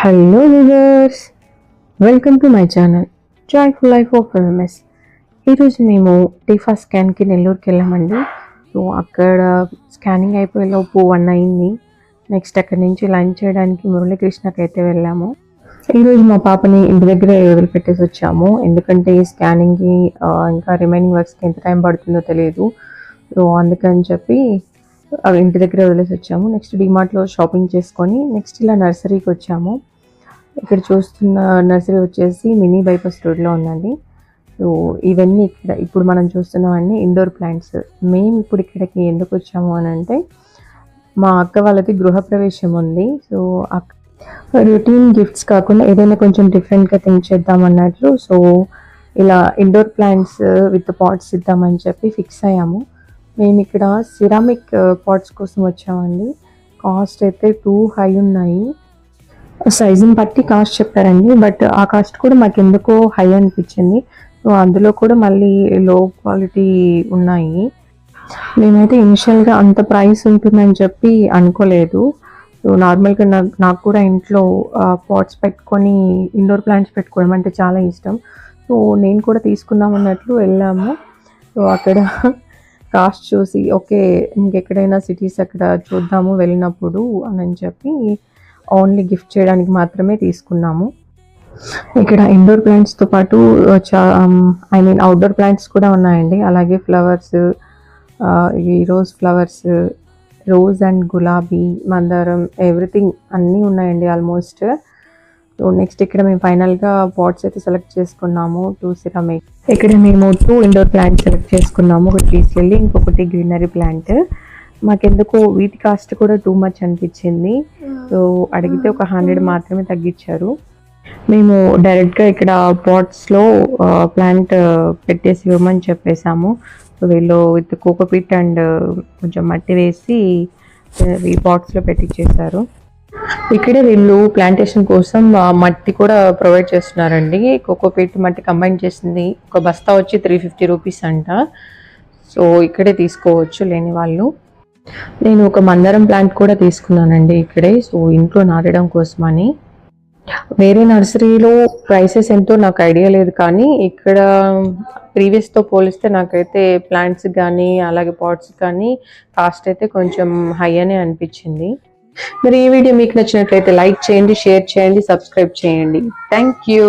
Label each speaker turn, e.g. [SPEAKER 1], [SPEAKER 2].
[SPEAKER 1] Hello viewers, welcome to my channel joyful life of MS. ఈరోజు మేము TIFFA స్కాన్కి నెల్లూరుకి వెళ్ళామండి. సో అక్కడ స్కానింగ్ అయిపోయేలోపు 1 అయింది. నెక్స్ట్ అక్కడి నుంచి లంచ్ చేయడానికి మురళీకృష్ణకి అయితే వెళ్ళాము. ఈరోజు మా పాపని ఇంటి దగ్గరే వదిలిపెట్టేసి వచ్చాము, ఎందుకంటే స్కానింగ్కి ఇంకా రిమైనింగ్ వర్క్స్కి ఎంత టైం పడుతుందో తెలియదు. సో అందుకని చెప్పి ఇంటి దగ్గర వదిలేసి వచ్చాము. నెక్స్ట్ డిమార్ట్లో షాపింగ్ చేసుకొని నెక్స్ట్ ఇలా నర్సరీకి వచ్చాము. ఇక్కడ చూస్తున్న నర్సరీ వచ్చేసి మినీ బైపాస్ రోడ్లో ఉందండి. సో ఇవన్నీ ఇప్పుడు మనం చూస్తున్నామన్నీ ఇండోర్ ప్లాంట్స్. మేము ఇప్పుడు ఇక్కడికి ఎందుకు వచ్చాము అని అంటే, మా అక్క వాళ్ళది గృహప్రవేశం ఉంది. సో రొటీన్ గిఫ్ట్స్ కాకుండా ఏదైనా కొంచెం డిఫరెంట్గా థింక్ చేద్దాం అన్నట్లు, సో ఇలా ఇండోర్ ప్లాంట్స్ విత్ పాట్స్ ఇద్దామని చెప్పి ఫిక్స్ అయ్యాము. మేము ఇక్కడ సిరామిక్ పాట్స్ కోసం వచ్చామండి. కాస్ట్ అయితే టూ హై ఉన్నాయి. సైజుని బట్టి కాస్ట్ చెప్పారండి, బట్ ఆ కాస్ట్ కూడా మాకు ఎందుకో హై అనిపించింది. సో అందులో కూడా మళ్ళీ లో క్వాలిటీ ఉన్నాయి. మేమైతే ఇనిషియల్గా అంత ప్రైస్ ఉంటుందని చెప్పి అనుకోలేదు. సో నార్మల్గా నాకు కూడా ఇంట్లో పాట్స్ పెట్టుకొని ఇండోర్ ప్లాంట్స్ పెట్టుకోవడం అంటే చాలా ఇష్టం. సో నేను కూడా తీసుకుందాం అన్నట్లు వెళ్ళాము. సో అక్కడ కాస్ట్ చూసి ఓకే, ఇంకెక్కడైనా సిటీస్ అక్కడ చూద్దాము వెళ్ళినప్పుడు అని చెప్పి ఓన్లీ గిఫ్ట్ చేయడానికి మాత్రమే తీసుకున్నాము. ఇక్కడ ఇండోర్ ప్లాంట్స్తో పాటు అవుట్డోర్ ప్లాంట్స్ కూడా ఉన్నాయండి. అలాగే ఫ్లవర్స్, ఈ రోజ్ ఫ్లవర్స్, రోజ్ అండ్ గులాబీ, మందారం, ఎవ్రీథింగ్ అన్నీ ఉన్నాయండి ఆల్మోస్ట్. సో నెక్స్ట్ ఇక్కడ మేము ఫైనల్గా పాట్స్ అయితే సెలెక్ట్ చేసుకున్నాము 2 సిరామిక్. ఇక్కడ మేము 2 ఇండోర్ ప్లాంట్స్ సెలెక్ట్ చేసుకున్నాము, ఒకటి తీసుకెళ్ళి ఇంకొకటి గ్రీనరీ ప్లాంట్. మాకెందుకో వీటి కాస్ట్ కూడా టూ మచ్ అనిపించింది. సో అడిగితే ఒక 100 మాత్రమే తగ్గించారు. మేము డైరెక్ట్గా ఇక్కడ పాట్స్లో ప్లాంట్ పెట్టేసి ఇవ్వమని చెప్పేసాము. సో వీళ్ళు విత్ కోకోపీట్ అండ్ కొంచెం మట్టి వేసి ఈ పాట్స్లో పెట్టించేశారు. ఇక్కడే వీళ్ళు ప్లాంటేషన్ కోసం మట్టి కూడా ప్రొవైడ్ చేస్తున్నారండి. కోకోపీట్ మట్టి కంబైన్ చేసింది ఒక బస్తా వచ్చి 350 రూపీస్ అంట. సో ఇక్కడే తీసుకోవచ్చు లేని వాళ్ళు. నేను ఒక మందారం ప్లాంట్ కూడా తీసుకున్నానండి ఇక్కడే, సో ఇంట్లో నాటడం కోసమని. వేరే నర్సరీలో ప్రైసెస్ ఎంతో నాకు ఐడియా లేదు, కానీ ఇక్కడ ప్రీవియస్తో పోలిస్తే నాకైతే ప్లాంట్స్ కానీ అలాగే పాట్స్ కానీ కాస్ట్ అయితే కొంచెం హై అనే అనిపించింది. మరి ఈ వీడియో మీకు నచ్చినట్లయితే లైక్ చేయండి, షేర్ చేయండి, సబ్స్క్రైబ్ చేయండి. Thank you.